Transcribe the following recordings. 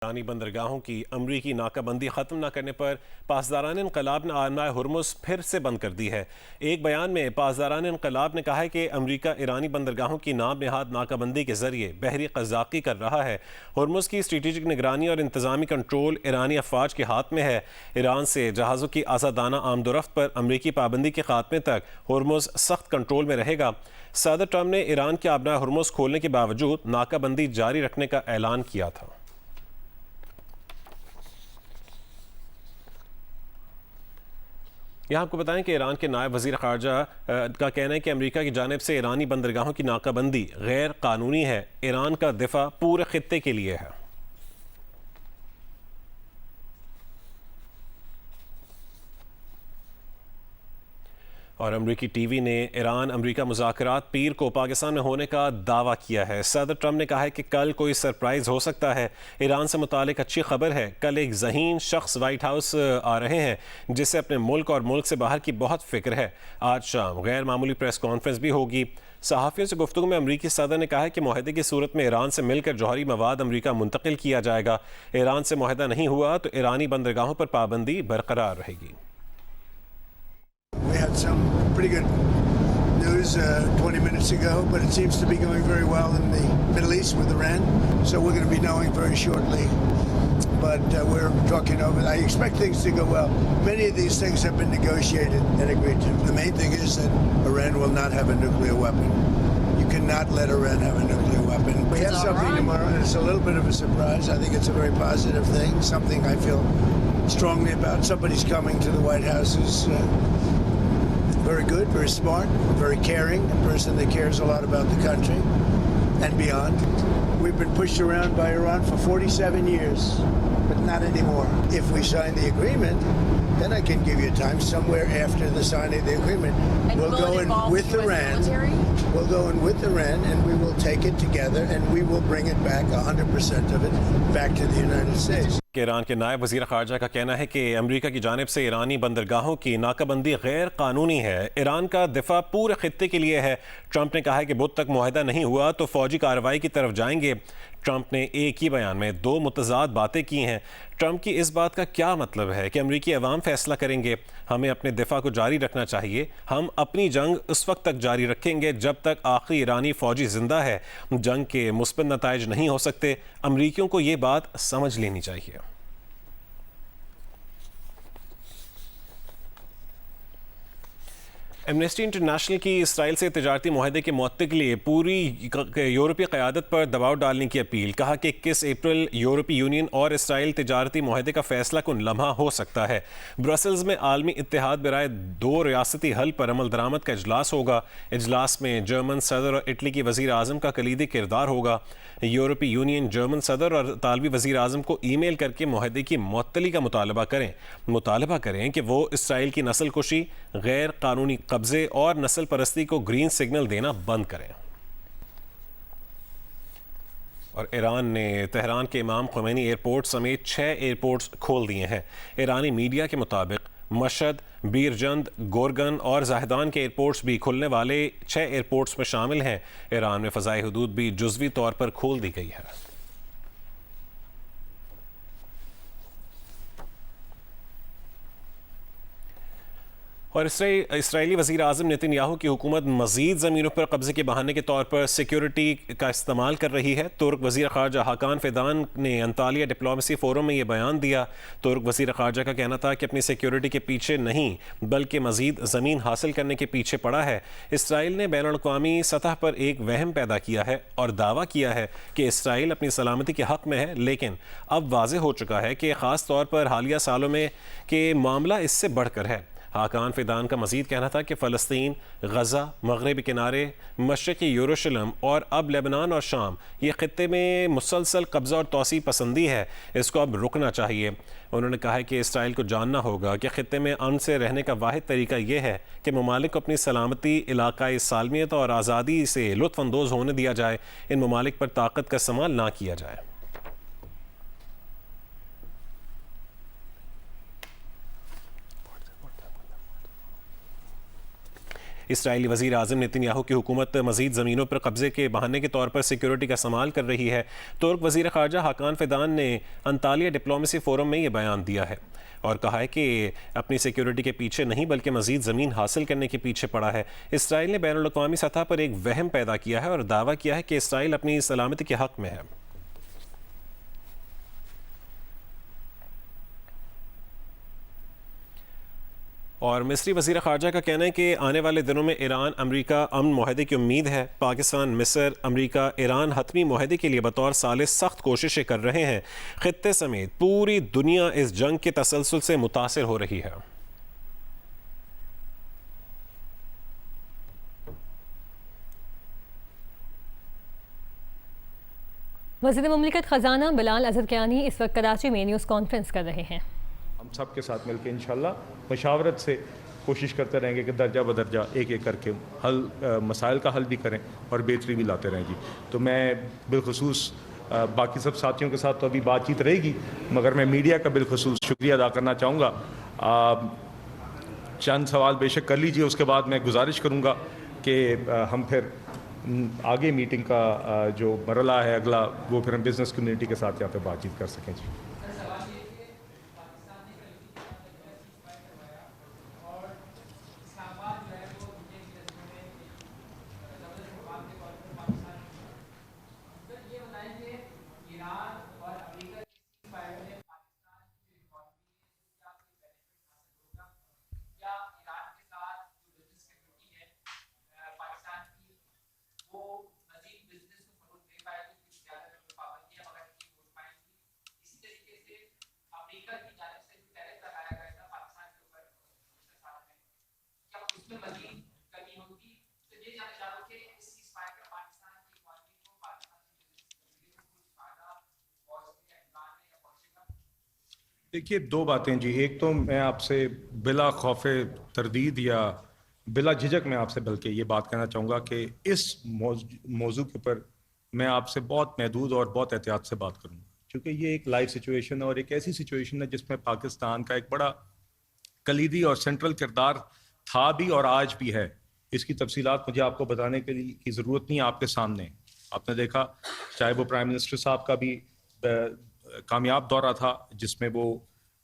ایرانی بندرگاہوں کی امریکی ناکہ بندی ختم نہ کرنے پر پاسداران انقلاب نے آبنائے ہرمز پھر سے بند کر دی ہے۔ ایک بیان میں پاسداران انقلاب نے کہا ہے کہ امریکہ ایرانی بندرگاہوں کی نام نہاد ناکہ بندی کے ذریعے بحری قزاقی کر رہا ہے۔ ہرمز کی اسٹریٹجک نگرانی اور انتظامی کنٹرول ایرانی افواج کے ہاتھ میں ہے۔ ایران سے جہازوں کی آزادانہ آمد و رفت پر امریکی پابندی کے خاتمے تک ہرمز سخت کنٹرول میں رہے گا۔ صدر ٹرمپ نے ایران کے آبنائے ہرمز کھولنے کے باوجود ناکہ بندی جاری رکھنے کا اعلان کیا تھا۔ یہاں آپ کو بتائیں کہ ایران کے نائب وزیر خارجہ کا کہنا ہے کہ امریکہ کی جانب سے ایرانی بندرگاہوں کی ناکہ بندی غیر قانونی ہے۔ ایران کا دفاع پورے خطے کے لیے ہے۔ اور امریکی ٹی وی نے ایران امریکہ مذاکرات پیر کو پاکستان میں ہونے کا دعویٰ کیا ہے۔ صدر ٹرمپ نے کہا ہے کہ کل کوئی سرپرائز ہو سکتا ہے۔ ایران سے متعلق اچھی خبر ہے، کل ایک ذہین شخص وائٹ ہاؤس آ رہے ہیں جسے اپنے ملک اور ملک سے باہر کی بہت فکر ہے۔ آج شام غیر معمولی پریس کانفرنس بھی ہوگی۔ صحافیوں سے گفتگو میں امریکی صدر نے کہا ہے کہ معاہدے کی صورت میں ایران سے مل کر جوہری مواد امریکہ منتقل کیا جائے گا۔ ایران سے معاہدہ نہیں ہوا تو ایرانی بندرگاہوں پر پابندی برقرار رہے گی۔ We had some pretty good news 20 minutes ago, but it seems to be going very well in the Middle East with Iran. So we're going to be knowing very shortly. But we're talking over. I expect things to go well. Many of these things have been negotiated and agreed to. The main thing is that Iran will not have a nuclear weapon. You cannot let Iran have a nuclear weapon. We have something tomorrow, and it's a little bit of a surprise. I think it's a very positive thing, something I feel strongly about. Somebody's coming to the White House who's very good, very smart, very caring, a person that cares a lot about the country and beyond. We've been pushed around by Iran for 47 years, but not anymore. If we sign the agreement, then I can give you time somewhere after the signing of the agreement. And we'll go in with Iran. We'll go in with Iran and we will take it together and we will bring it back, 100% of it, back to the United States. کہ ایران کے نائب وزیر خارجہ کا کہنا ہے کہ امریکہ کی جانب سے ایرانی بندرگاہوں کی ناکہ بندی غیر قانونی ہے۔ ایران کا دفاع پورے خطے کے لیے ہے۔ ٹرمپ نے کہا ہے کہ بدھ تک معاہدہ نہیں ہوا تو فوجی کارروائی کی طرف جائیں گے۔ ٹرمپ نے ایک ہی بیان میں دو متضاد باتیں کی ہیں۔ ٹرمپ کی اس بات کا کیا مطلب ہے کہ امریکی عوام فیصلہ کریں گے؟ ہمیں اپنے دفاع کو جاری رکھنا چاہیے۔ ہم اپنی جنگ اس وقت تک جاری رکھیں گے جب تک آخری ایرانی فوجی زندہ ہے۔ جنگ کے مثبت نتائج نہیں ہو سکتے۔ امریکیوں کو یہ بات سمجھ لینی چاہیے۔ ایمنسٹی انٹرنیشنل کی اسرائیل سے تجارتی معاہدے کے معطل کے لیے پوری یورپی قیادت پر دباؤ ڈالنے کی اپیل۔ کہا کہ 21 اپریل یورپی یونین اور اسرائیل تجارتی معاہدے کا فیصلہ کن لمحہ ہو سکتا ہے۔ برسلز میں عالمی اتحاد برائے دو ریاستی حل پر عمل درآمد کا اجلاس ہوگا۔ اجلاس میں جرمن صدر اور اٹلی کی وزیر اعظم کا کلیدی کردار ہوگا۔ یورپی یونین جرمن صدر اور اطالوی وزیر اعظم کو ای میل کر کے معاہدے کی معطلی کا مطالبہ کریں کہ وہ اسرائیل کی نسل کشی، غیر قانونی قبضے اور نسل پرستی کو گرین سگنل دینا بند کریں۔ اور ایران نے تہران کے امام خمینی ایئرپورٹ سمیت 6 ایئرپورٹس کھول دیے ہیں۔ ایرانی میڈیا کے مطابق مشہد، بیرجند، گورگن اور زاہدان کے ایئرپورٹس بھی کھلنے والے 6 ایئرپورٹس میں شامل ہیں۔ ایران میں فضائی حدود بھی جزوی طور پر کھول دی گئی ہے۔ اور اسرائیلی وزیر اعظم نیتن یاہو کی حکومت مزید زمینوں پر قبضے کے بہانے کے طور پر سیکیورٹی کا استعمال کر رہی ہے۔ ترک وزیر خارجہ حاکان فیدان نے انطالیہ ڈپلومیسی فورم میں یہ بیان دیا۔ ترک وزیر خارجہ کا کہنا تھا کہ اپنی سیکیورٹی کے پیچھے نہیں بلکہ مزید زمین حاصل کرنے کے پیچھے پڑا ہے۔ اسرائیل نے بین الاقوامی سطح پر ایک وہم پیدا کیا ہے اور دعویٰ کیا ہے کہ اسرائیل اپنی سلامتی کے حق میں ہے، لیکن اب واضح ہو چکا ہے کہ خاص طور پر حالیہ سالوں میں کہ معاملہ اس سے بڑھ کر ہے۔ حاکان فیدان کا مزید کہنا تھا کہ فلسطین، غزہ، مغربی کنارے، مشرقی یروشلم اور اب لبنان اور شام، یہ خطے میں مسلسل قبضہ اور توسیع پسندی ہے، اس کو اب رکنا چاہیے۔ انہوں نے کہا کہ اسرائیل کو جاننا ہوگا کہ خطے میں امن سے رہنے کا واحد طریقہ یہ ہے کہ ممالک کو اپنی سلامتی، علاقائی سالمیت اور آزادی سے لطف اندوز ہونے دیا جائے۔ ان ممالک پر طاقت کا استعمال نہ کیا جائے۔ اسرائیلی وزیر اعظم نیتن یاہو کی حکومت مزید زمینوں پر قبضے کے بہانے کے طور پر سیکیورٹی کا استعمال کر رہی ہے۔ ترک وزیر خارجہ حاکان فیدان نے انطالیہ ڈپلومیسی فورم میں یہ بیان دیا ہے اور کہا ہے کہ اپنی سیکیورٹی کے پیچھے نہیں بلکہ مزید زمین حاصل کرنے کے پیچھے پڑا ہے۔ اسرائیل نے بین الاقوامی سطح پر ایک وہم پیدا کیا ہے اور دعویٰ کیا ہے کہ اسرائیل اپنی سلامتی کے حق میں ہے۔ اور مصری وزیر خارجہ کا کہنا ہے کہ آنے والے دنوں میں ایران امریکہ امن معاہدے کی امید ہے۔ پاکستان، مصر، امریکہ، ایران حتمی معاہدے کے لیے بطور ثالث سخت کوششیں کر رہے ہیں۔ خطے سمیت پوری دنیا اس جنگ کے تسلسل سے متاثر ہو رہی ہے۔ وزیر مملکت خزانہ بلال اظہرقیانی اس وقت کراچی میں نیوز کانفرنس کر رہے ہیں۔ ہم سب کے ساتھ مل کے انشاءاللہ مشاورت سے کوشش کرتے رہیں گے کہ درجہ بدرجہ ایک ایک کر کے مسائل کا حل بھی کریں اور بہتری بھی لاتے رہیں گی۔ تو میں بالخصوص باقی سب ساتھیوں کے ساتھ تو ابھی بات چیت رہے گی، مگر میں میڈیا کا بالخصوص شکریہ ادا کرنا چاہوں گا۔ چند سوال بے شک کر لیجئے، اس کے بعد میں گزارش کروں گا کہ ہم پھر آگے میٹنگ کا جو مرحلہ ہے اگلا، وہ پھر ہم بزنس کمیونٹی کے ساتھ یہاں پہ بات چیت کر سکیں۔ جی دیکھیے، دو باتیں جی۔ ایک تو میں آپ سے بلا خوف تردید یا بلا جھجک میں آپ سے بلکہ یہ بات کہنا چاہوں گا کہ اس موضوع کے اوپر میں آپ سے بہت محدود اور بہت احتیاط سے بات کروں گا، کیونکہ یہ ایک لائیو سچویشن ہے اور ایک ایسی سچویشن ہے جس میں پاکستان کا ایک بڑا کلیدی اور سینٹرل کردار تھا بھی اور آج بھی ہے۔ اس کی تفصیلات مجھے آپ کو بتانے کے لیے کی ضرورت نہیں، آپ کے سامنے آپ نے دیکھا، چاہے وہ پرائم منسٹر صاحب کا بھی کامیاب دورہ تھا جس میں وہ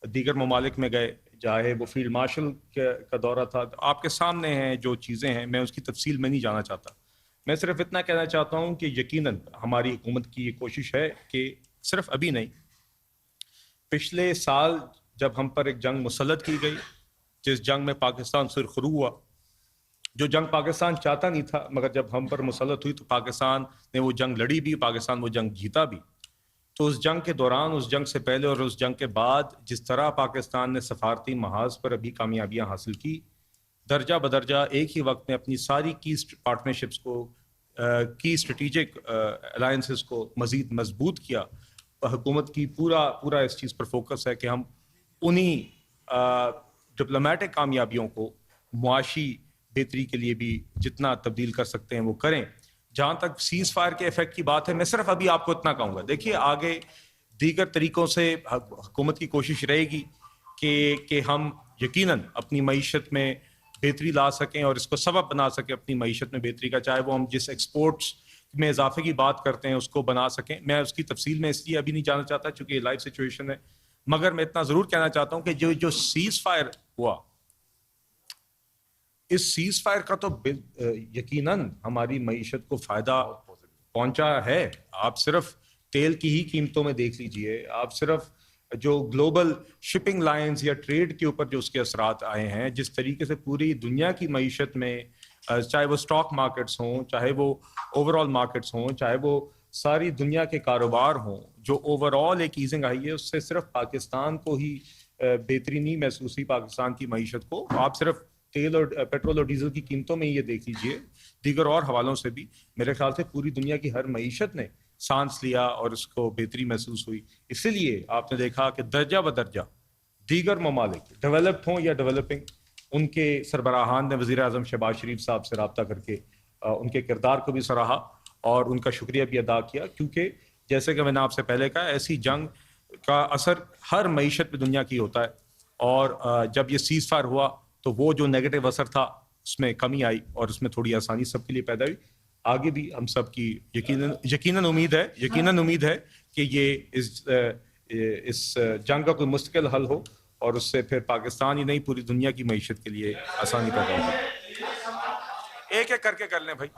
دیگر ممالک میں گئے، چاہے وہ فیلڈ مارشل کا دورہ تھا، آپ کے سامنے ہیں جو چیزیں ہیں، میں اس کی تفصیل میں نہیں جانا چاہتا۔ میں صرف اتنا کہنا چاہتا ہوں کہ یقیناً ہماری حکومت کی یہ کوشش ہے کہ صرف ابھی نہیں، پچھلے سال جب ہم پر ایک جنگ مسلط کی گئی، جس جنگ میں پاکستان سرخرو ہوا، جو جنگ پاکستان چاہتا نہیں تھا، مگر جب ہم پر مسلط ہوئی تو پاکستان نے وہ جنگ لڑی بھی، پاکستان وہ جنگ جیتا بھی۔ تو اس جنگ کے دوران، اس جنگ سے پہلے اور اس جنگ کے بعد جس طرح پاکستان نے سفارتی محاذ پر ابھی کامیابیاں حاصل کی، درجہ بدرجہ ایک ہی وقت میں اپنی ساری کی پارٹنرشپس کو، کی اسٹریٹجک الائنسز کو مزید مضبوط کیا۔ حکومت کی پورا اس چیز پر فوکس ہے کہ ہم انہی ڈپلومیٹک کامیابیوں کو معاشی بہتری کے لیے بھی جتنا تبدیل کر سکتے ہیں وہ کریں۔ جہاں تک سیز فائر کے ایفیکٹ کی بات ہے، میں صرف ابھی آپ کو اتنا کہوں گا، دیکھیے آگے دیگر طریقوں سے حکومت کی کوشش رہے گی کہ ہم یقیناً اپنی معیشت میں بہتری لا سکیں اور اس کو سبب بنا سکیں اپنی معیشت میں بہتری کا، چاہے وہ ہم جس ایکسپورٹس میں اضافے کی بات کرتے ہیں اس کو بنا سکیں۔ میں اس کی تفصیل میں اس لیے ابھی نہیں جانا چاہتا چونکہ یہ لائیو سچویشن ہے، مگر میں اتنا ضرور کہنا چاہتا ہوں کہ جو سیز فائر ہوا، اس سیز فائر کا تو یقیناً ہماری معیشت کو فائدہ پہنچا ہے۔ آپ صرف تیل کی ہی قیمتوں میں دیکھ لیجئے، آپ صرف جو گلوبل شپنگ لائنز یا ٹریڈ کے اوپر جو اس کے اثرات آئے ہیں، جس طریقے سے پوری دنیا کی معیشت میں، چاہے وہ سٹاک مارکیٹس ہوں، چاہے وہ اوور آل مارکیٹس ہوں، چاہے وہ ساری دنیا کے کاروبار ہوں، جو اوور آل ایک ایزنگ آئی ہے، اس سے صرف پاکستان کو ہی بہتری نہیں محسوس ہوئی، پاکستان کی معیشت کو۔ آپ صرف تیل اور پیٹرول اور ڈیزل کی قیمتوں میں یہ دیکھ لیجئے، دیگر اور حوالوں سے بھی میرے خیال سے پوری دنیا کی ہر معیشت نے سانس لیا اور اس کو بہتری محسوس ہوئی۔ اسی لیے آپ نے دیکھا کہ درجہ بدرجہ دیگر ممالک، ڈیولپڈ ہوں یا ڈیولپنگ، ان کے سربراہان نے وزیر اعظم شہباز شریف صاحب سے رابطہ کر کے ان کے کردار کو بھی سراہا اور ان کا شکریہ بھی ادا کیا، کیونکہ جیسے کہ میں نے آپ سے پہلے کہا، ایسی جنگ کا اثر ہر معیشت پہ دنیا کی ہوتا ہے، اور جب یہ سیز فائر ہوا تو وہ جو نیگیٹو اثر تھا اس میں کمی آئی اور اس میں تھوڑی آسانی سب کے لیے پیدا ہوئی. آگے بھی ہم سب کی یقیناً امید ہے کہ یہ اس جنگ کا کوئی مستقل حل ہو اور اس سے پھر پاکستان ہی نہیں پوری دنیا کی معیشت کے لیے آسانی پیدا ہوگی. ایک ایک کر کے کر لیں بھائی.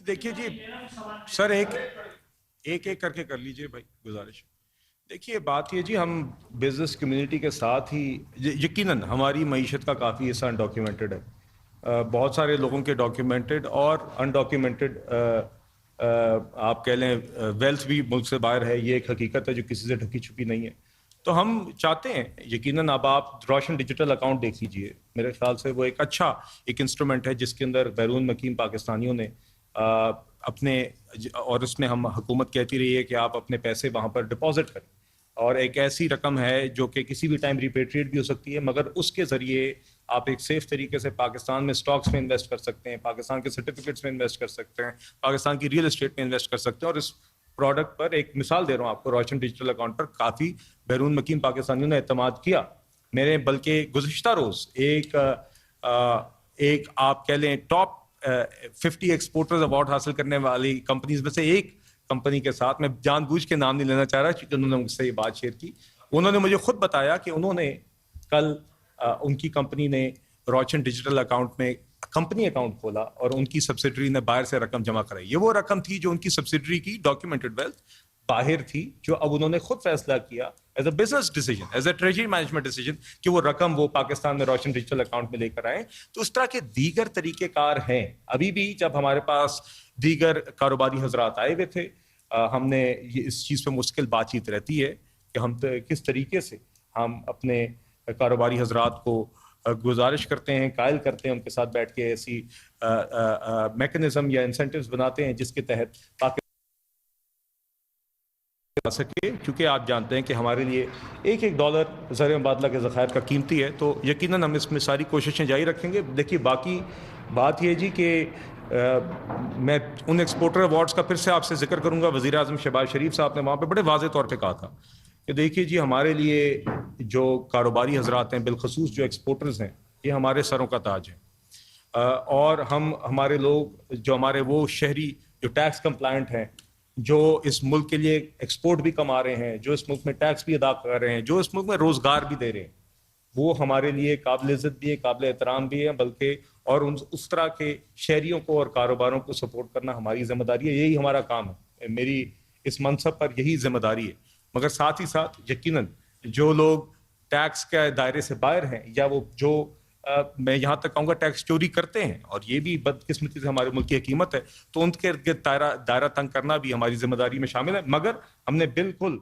دیکھیے جی سر ایک کر کے کر لیجئے بھائی گزارش. دیکھیے بات یہ جی ہم بزنس کمیونٹی کے ساتھ ہی یقیناً ہماری معیشت کا کافی حصہ انڈاکیومنٹڈ ہے. بہت سارے لوگوں کے ڈاکیومنٹڈ اور انڈاکیومنٹڈ آپ کہہ لیں ویلتھ بھی ملک سے باہر ہے. یہ ایک حقیقت ہے جو کسی سے ڈھکی چھپی نہیں ہے. تو ہم چاہتے ہیں یقیناً اب آپ روشن ڈیجیٹل اکاؤنٹ دیکھ لیجئے. میرے خیال سے وہ ایک اچھا ایک انسٹرومنٹ ہے جس کے اندر بیرون مقیم پاکستانیوں نے اپنے اور اس میں ہم حکومت کہتی رہی ہے کہ آپ اپنے پیسے وہاں پر ڈپازٹ کریں اور ایک ایسی رقم ہے جو کہ کسی بھی ٹائم ریپیٹریٹ بھی ہو سکتی ہے مگر اس کے ذریعے آپ ایک سیف طریقے سے پاکستان میں سٹاکس میں انویسٹ کر سکتے ہیں, پاکستان کے سرٹیفکیٹس میں انویسٹ کر سکتے ہیں, پاکستان کی ریئل اسٹیٹ میں انویسٹ کر سکتے ہیں. اور اس پروڈکٹ پر ایک مثال دے رہا ہوں آپ کو, روشن ڈیجیٹل اکاؤنٹ پر کافی بیرون مقیم پاکستانیوں نے اعتماد کیا. میرے بلکہ گزشتہ روز ایک آپ کہہ لیں ٹاپ 50 ایکسپورٹرز ایوارڈ حاصل کرنے والی کمپنیز میں سے ایک کمپنی کے ساتھ, میں جان بوجھ کے نام نہیں لینا چاہ رہا کیونکہ انہوں نے مجھ سے یہ بات شیئر کی, انہوں نے مجھے خود بتایا کہ انہوں نے کل ان کی کمپنی نے روشن ڈیجیٹل اکاؤنٹ میں کمپنی اکاؤنٹ کھولا اور ان کی سبسیڈری نے باہر سے رقم جمع کرائی. یہ وہ رقم تھی جو ان کی سبسیڈری کی ڈاکیومنٹڈ ویلتھ باہر تھی, جو اب انہوں نے خود فیصلہ کیا as a business decision, as a treasury management decision کہ وہ رقم وہ پاکستان میں روشن ڈیجیٹل اکاؤنٹ میں لے کر آئیں. تو اس طرح کے دیگر طریقہ کار ہیں. ابھی بھی جب ہمارے پاس دیگر کاروباری حضرات آئے ہوئے تھے, ہم نے یہ اس چیز پہ مشکل بات چیت رہتی ہے کہ ہم کس طریقے سے ہم اپنے کاروباری حضرات کو گزارش کرتے ہیں, قائل کرتے ہیں, ان کے ساتھ بیٹھ کے ایسی میکنزم یا انسینٹیوز بناتے ہیں جس کے تحت سکے, کیونکہ آپ جانتے ہیں کہ ہمارے لیے ایک ڈالر زر مبادلہ کے ذخائر کا قیمتی ہے. تو یقیناً ہم اس میں ساری کوششیں جاری رکھیں گے. دیکھیے باقی بات یہ جی کہ میں ان ایکسپورٹر ایوارڈز کا پھر سے آپ سے ذکر کروں گا. وزیر اعظم شہباز شریف صاحب نے وہاں پہ بڑے واضح طور پہ کہا تھا کہ دیکھیے جی ہمارے لیے جو کاروباری حضرات ہیں, بالخصوص جو ایکسپورٹرز ہیں, یہ ہمارے سروں کا تاج ہے. اور ہمارے لوگ جو ہمارے وہ شہری جو ٹیکس کمپلائنٹ ہیں, جو اس ملک کے لیے ایکسپورٹ بھی کما رہے ہیں, جو اس ملک میں ٹیکس بھی ادا کر رہے ہیں, جو اس ملک میں روزگار بھی دے رہے ہیں, وہ ہمارے لیے قابل عزت بھی ہے, قابل احترام بھی ہے. بلکہ اور اس طرح کے شہریوں کو اور کاروباروں کو سپورٹ کرنا ہماری ذمہ داری ہے. یہی ہمارا کام ہے, میری اس منصب پر یہی ذمہ داری ہے. مگر ساتھ ہی ساتھ یقیناً جو لوگ ٹیکس کے دائرے سے باہر ہیں یا وہ جو میں یہاں تک کہوں گا ٹیکس چوری کرتے ہیں, اور یہ بھی بدقسمتی سے ہمارے ملک کی حکیمت ہے, تو ان کے دائرہ تنگ کرنا بھی ہماری ذمہ داری میں شامل ہے. مگر ہم نے بالکل.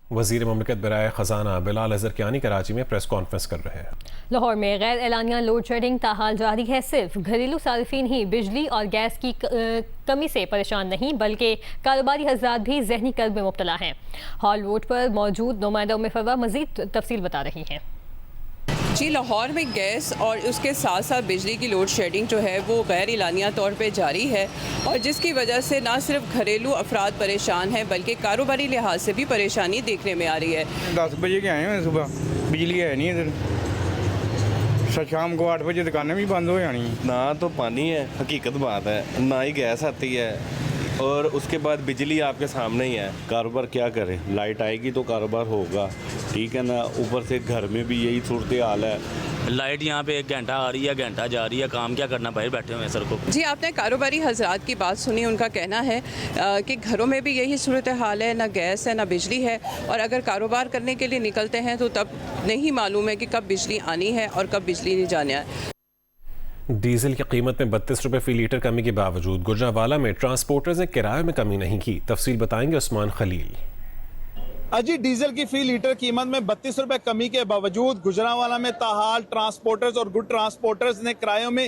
وزیر مملکت برائے خزانہ بلال اظہر کیانی کراچی میں پریس کانفرنس کر رہے ہیں. لاہور میں غیر اعلانیہ لوڈ شیڈنگ تاحال جاری ہے. صرف گھریلو صارفین ہی بجلی اور گیس کی کمی سے پریشان نہیں بلکہ کاروباری حضرات بھی ذہنی کرب میں مبتلا ہیں. ہال روڈ پر موجود نمائندہ ام فروا مزید تفصیل بتا رہی ہیں. جی لاہور میں گیس اور اس کے ساتھ ساتھ بجلی کی لوڈ شیڈنگ جو ہے وہ غیر اعلانیہ طور پہ جاری ہے, اور جس کی وجہ سے نہ صرف گھریلو افراد پریشان ہیں بلکہ کاروباری لحاظ سے بھی پریشانی دیکھنے میں آ رہی ہے. 10 بجے کے آئے ہیں صبح, بجلی ہے نہیں ادھر, شام کو 8 بجے دکانیں بھی بند ہو جانی. نہ تو پانی ہے, حقیقت بات ہے, نہ ہی گیس آتی ہے, اور اس کے بعد بجلی آپ کے سامنے ہی ہے. کاروبار کیا کریں, لائٹ آئے گی تو کاروبار ہوگا, ٹھیک ہے نا. اوپر سے گھر میں بھی یہی صورتحال ہے, لائٹ یہاں پہ 1 گھنٹہ آ رہی ہے, گھنٹہ جا رہی ہے, کام کیا کرنا, باہر بیٹھے ہوئے ہیں سر کو. جی آپ نے کاروباری حضرات کی بات سنی, ان کا کہنا ہے کہ گھروں میں بھی یہی صورتحال ہے, نہ گیس ہے نہ بجلی ہے, اور اگر کاروبار کرنے کے لیے نکلتے ہیں تو تب نہیں معلوم ہے کہ کب بجلی آنی ہے اور کب بجلی نہیں جانا ہے. ڈیزل کی قیمت میں 32 روپے فی لیٹر کمی کے باوجود گجرانوالہ میں ٹرانسپورٹرز نے کرایے میں کمی نہیں کی. تفصیل بتائیں گے عثمان خلیل. اجی ڈیزل کی فی لیٹر قیمت میں 32 روپے کمی کے باوجود گجرانوالہ میں تاحال ٹرانسپورٹرز اور گڈ ٹرانسپورٹرز نے کرایوں میں